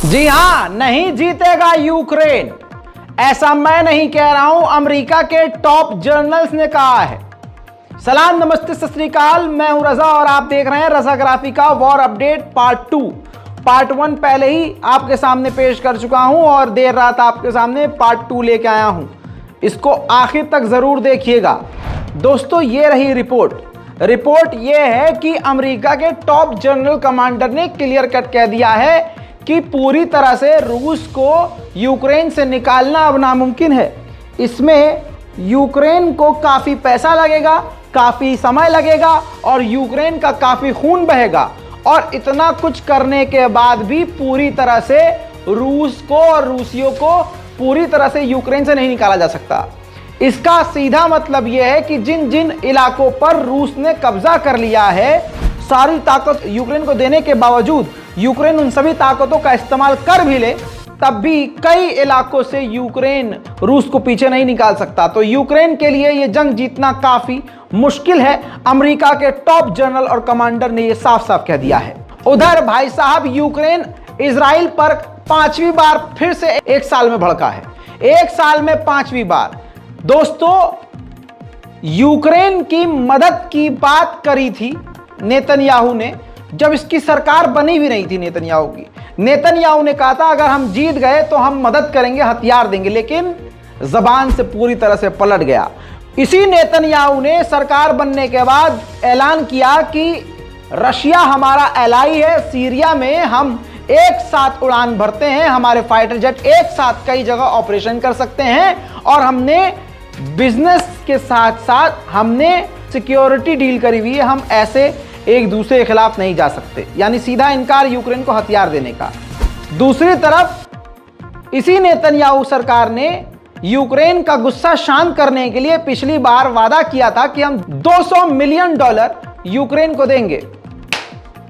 जी हां, नहीं जीतेगा यूक्रेन, ऐसा मैं नहीं कह रहा हूं, अमेरिका के टॉप जर्नल्स ने कहा है। सलाम, नमस्ते, सत श्री अकाल, मैं हूं रजा और आप देख रहे हैं रजाग्राफी का वॉर अपडेट पार्ट 2। पार्ट 1 पहले ही आपके सामने पेश कर चुका हूं और देर रात आपके सामने पार्ट 2 लेके आया हूं। इसको आखिर तक जरूर देखिएगा। दोस्तों, ये रही रिपोर्ट ये है कि अमेरिका के टॉप जनरल कमांडर ने क्लियर कट कह दिया है कि पूरी तरह से रूस को यूक्रेन से निकालना अब नामुमकिन है। इसमें यूक्रेन को काफी पैसा लगेगा, काफी समय लगेगा और यूक्रेन का काफी खून बहेगा। और इतना कुछ करने के बाद भी पूरी तरह से रूस को और रूसियों को पूरी तरह से यूक्रेन से नहीं निकाला जा सकता। इसका सीधा मतलब यह है कि जिन जिन इलाकों पर रूस ने कब्जा कर लिया है, सारी ताकत यूक्रेन को देने के बावजूद यूक्रेन उन सभी ताकतों का इस्तेमाल कर भी ले, तब भी कई इलाकों से यूक्रेन रूस को पीछे नहीं निकाल सकता। तो यूक्रेन के लिए यह जंग जीतना काफी मुश्किल है। अमेरिका के टॉप जनरल और कमांडर ने यह साफ साफ कह दिया है। उधर भाई साहब, यूक्रेन इजराइल पर 5वीं बार फिर से एक साल में भड़का है। एक साल में 5वीं बार। दोस्तों, यूक्रेन की मदद की बात करी थी नेतन्याहू ने, जब इसकी सरकार बनी भी नहीं थी नेतन्याहू की। नेतन्याहू ने कहा था अगर हम जीत गए तो हम मदद करेंगे, हथियार देंगे, लेकिन जबान से पूरी तरह से पलट गया। इसी नेतन्याहू ने सरकार बनने के बाद ऐलान किया कि रशिया हमारा एलाई है, सीरिया में हम एक साथ उड़ान भरते हैं, हमारे फाइटर जेट एक साथ कई जगह ऑपरेशन कर सकते हैं और हमने बिजनेस के साथ साथ हमने सिक्योरिटी डील करी हुई है, हम ऐसे एक दूसरे के खिलाफ नहीं जा सकते। यानी सीधा इनकार यूक्रेन को हथियार देने का। दूसरी तरफ इसी नेतन्याहू सरकार ने यूक्रेन का गुस्सा शांत करने के लिए पिछली बार वादा किया था कि हम $200 मिलियन यूक्रेन को देंगे।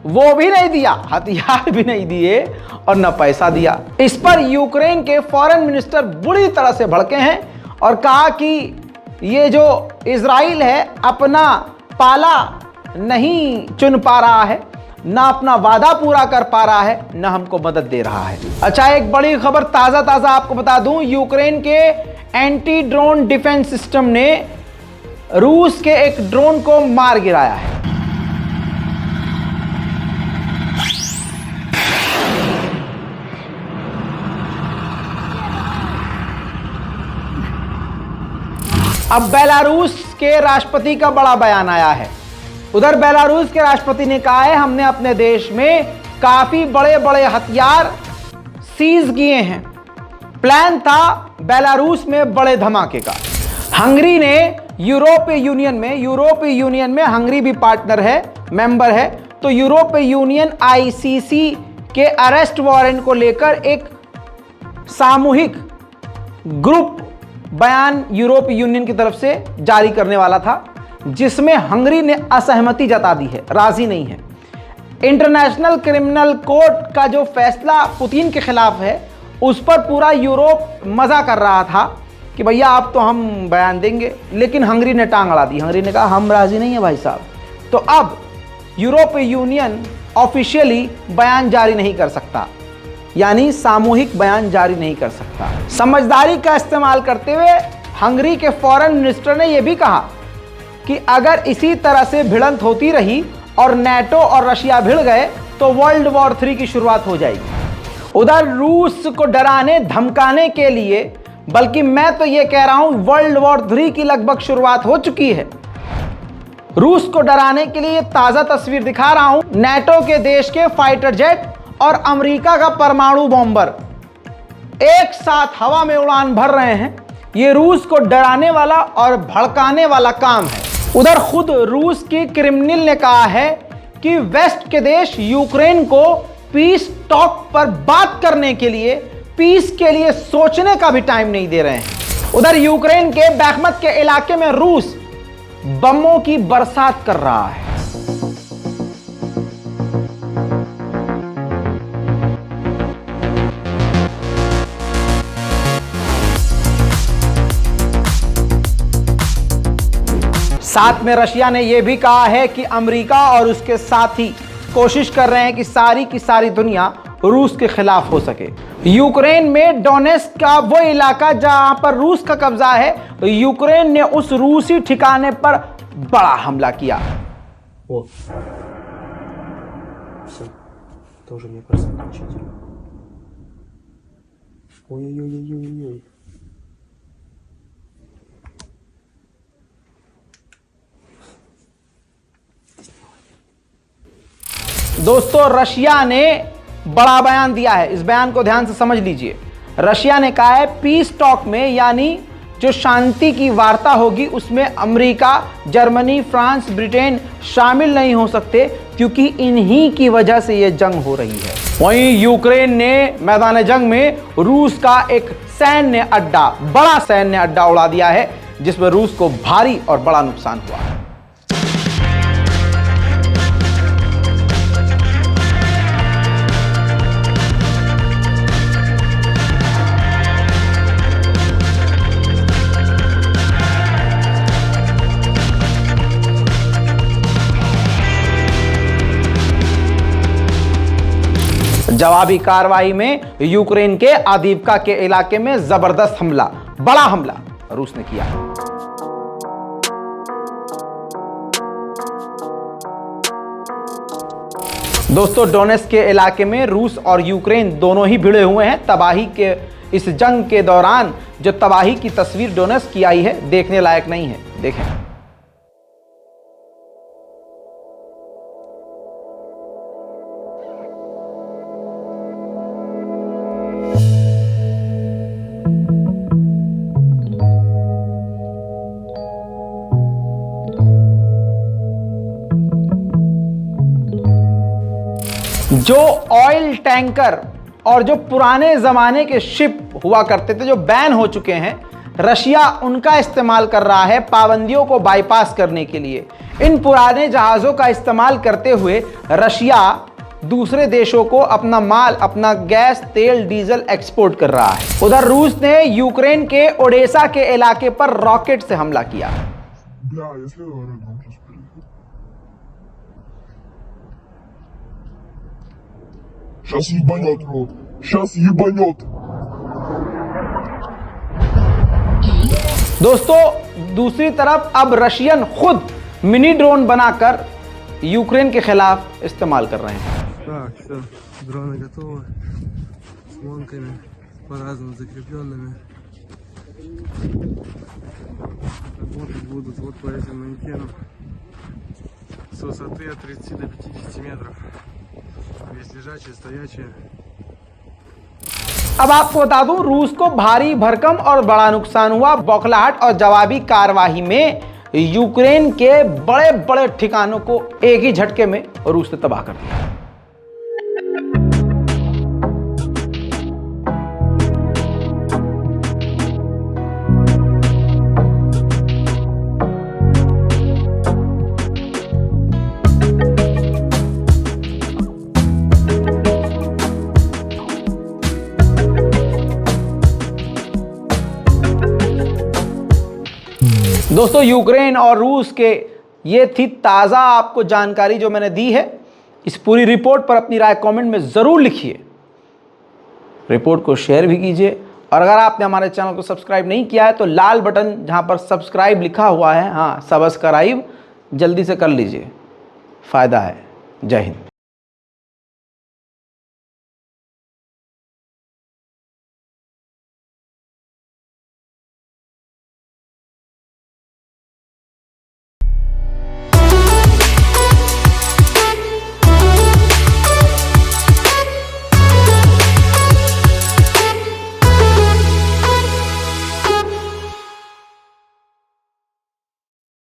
वो भी नहीं दिया, हथियार भी नहीं दिए और न पैसा दिया। इस पर यूक्रेन के फॉरेन मिनिस्टर बुरी तरह से भड़के हैं और कहा कि ये जो इजराइल है अपना पाला नहीं चुन पा रहा है, ना अपना वादा पूरा कर पा रहा है, ना हमको मदद दे रहा है। अच्छा, एक बड़ी खबर ताजा आपको बता दूं, यूक्रेन के एंटी ड्रोन डिफेंस सिस्टम ने रूस के एक ड्रोन को मार गिराया है। अब बेलारूस के राष्ट्रपति का बड़ा बयान आया है। उधर बेलारूस के राष्ट्रपति ने कहा है हमने अपने देश में काफी बड़े बड़े हथियार सीज किए हैं। प्लान था बेलारूस में बड़े धमाके का। हंगरी ने यूरोपीय यूनियन में हंगरी भी पार्टनर है, मेंबर है। तो यूरोपीय यूनियन आईसीसी के अरेस्ट वारंट को लेकर एक सामूहिक ग्रुप बयान यूरोपीय यूनियन की तरफ से जारी करने वाला था, जिसमें हंगरी ने असहमति जता दी है, राजी नहीं है। इंटरनेशनल क्रिमिनल कोर्ट का जो फैसला पुतिन के खिलाफ है, उस पर पूरा यूरोप मजा कर रहा था कि भैया आप तो हम बयान देंगे, लेकिन हंगरी ने टांग अड़ा दी। हंगरी ने कहा हम राजी नहीं है भाई साहब। तो अब यूरोपीय यूनियन ऑफिशियली बयान जारी नहीं कर सकता, यानी सामूहिक बयान जारी नहीं कर सकता। समझदारी का इस्तेमाल करते हुए हंगरी के फॉरेन मिनिस्टर ने यह भी कहा कि अगर इसी तरह से भिड़ंत होती रही और नेटो और रशिया भिड़ गए तो वर्ल्ड वॉर 3 की शुरुआत हो जाएगी। उधर रूस को डराने धमकाने के लिए, बल्कि मैं तो यह कह रहा हूं वर्ल्ड वॉर 3 की लगभग शुरुआत हो चुकी है। रूस को डराने के लिए ताजा तस्वीर दिखा रहा हूं। नेटो के देश के फाइटर जेट और अमेरिका का परमाणु बॉम्बर एक साथ हवा में उड़ान भर रहे हैं। यह रूस को डराने वाला और भड़काने वाला काम है। उधर खुद रूस की क्रेमलिन ने कहा है कि वेस्ट के देश यूक्रेन को पीस टॉक पर बात करने के लिए, पीस के लिए सोचने का भी टाइम नहीं दे रहे हैं। उधर यूक्रेन के बैखमत के इलाके में रूस बमों की बरसात कर रहा है। साथ में रशिया ने यह भी कहा है कि अमेरिका और उसके साथी कोशिश कर रहे हैं कि सारी की सारी दुनिया रूस के खिलाफ हो सके। यूक्रेन में डोनेट्स्क का वो इलाका जहां पर रूस का कब्जा है, तो यूक्रेन ने उस रूसी ठिकाने पर बड़ा हमला किया। Тоже мне кажется окончательно. Ой-ой-ой-ой-ой-ой. दोस्तों, रशिया ने बड़ा बयान दिया है। इस बयान को ध्यान से समझ लीजिए। रशिया ने कहा है पीस टॉक में, यानी जो शांति की वार्ता होगी, उसमें अमेरिका, जर्मनी, फ्रांस, ब्रिटेन शामिल नहीं हो सकते, क्योंकि इन्हीं की वजह से यह जंग हो रही है। वहीं यूक्रेन ने मैदान जंग में रूस का एक सैन्य अड्डा, बड़ा सैन्य अड्डा उड़ा दिया है, जिसमें रूस को भारी और बड़ा नुकसान हुआ है। जवाबी कार्रवाई में यूक्रेन के आदिव्का के इलाके में जबरदस्त हमला, बड़ा हमला रूस ने किया। दोस्तों, डोनेट्स्क के इलाके में रूस और यूक्रेन दोनों ही भिड़े हुए हैं। तबाही के इस जंग के दौरान जो तबाही की तस्वीर डोनेट्स्क की आई है, देखने लायक नहीं है। देखें। जो ऑयल टैंकर और जो पुराने जमाने के शिप हुआ करते थे, जो बैन हो चुके हैं, रशिया उनका इस्तेमाल कर रहा है पाबंदियों को बाईपास करने के लिए। इन पुराने जहाज़ों का इस्तेमाल करते हुए रशिया दूसरे देशों को अपना माल, अपना गैस, तेल, डीजल एक्सपोर्ट कर रहा है। उधर रूस ने यूक्रेन के ओडेसा के इलाके पर रॉकेट से हमला किया। Сейчас ебанет, рот. Сейчас ебанет. दोस्तों, दूसरी तरफ अब रशियन खुद मिनी ड्रोन बनाकर यूक्रेन के खिलाफ इस्तेमाल कर रहे हैं। Так, все, дроны готовы, с монками, по-разному закрепленными. Работать будут вот по этим манекенам с высоты от 30 до 50 метров. Есть лежачие, стоячие. अब आपको बता दूं, रूस को भारी भरकम और बड़ा नुकसान हुआ। बौखलाहट और जवाबी कार्रवाई में यूक्रेन के बड़े बड़े ठिकानों को एक ही झटके में रूस ने तबाह कर दिया। दोस्तों, यूक्रेन और रूस के ये थी ताज़ा आपको जानकारी जो मैंने दी है। इस पूरी रिपोर्ट पर अपनी राय कमेंट में ज़रूर लिखिए, रिपोर्ट को शेयर भी कीजिए, और अगर आपने हमारे चैनल को सब्सक्राइब नहीं किया है तो लाल बटन जहां पर सब्सक्राइब लिखा हुआ है, हाँ, सब्सक्राइब जल्दी से कर लीजिए, फ़ायदा है। जय हिंद।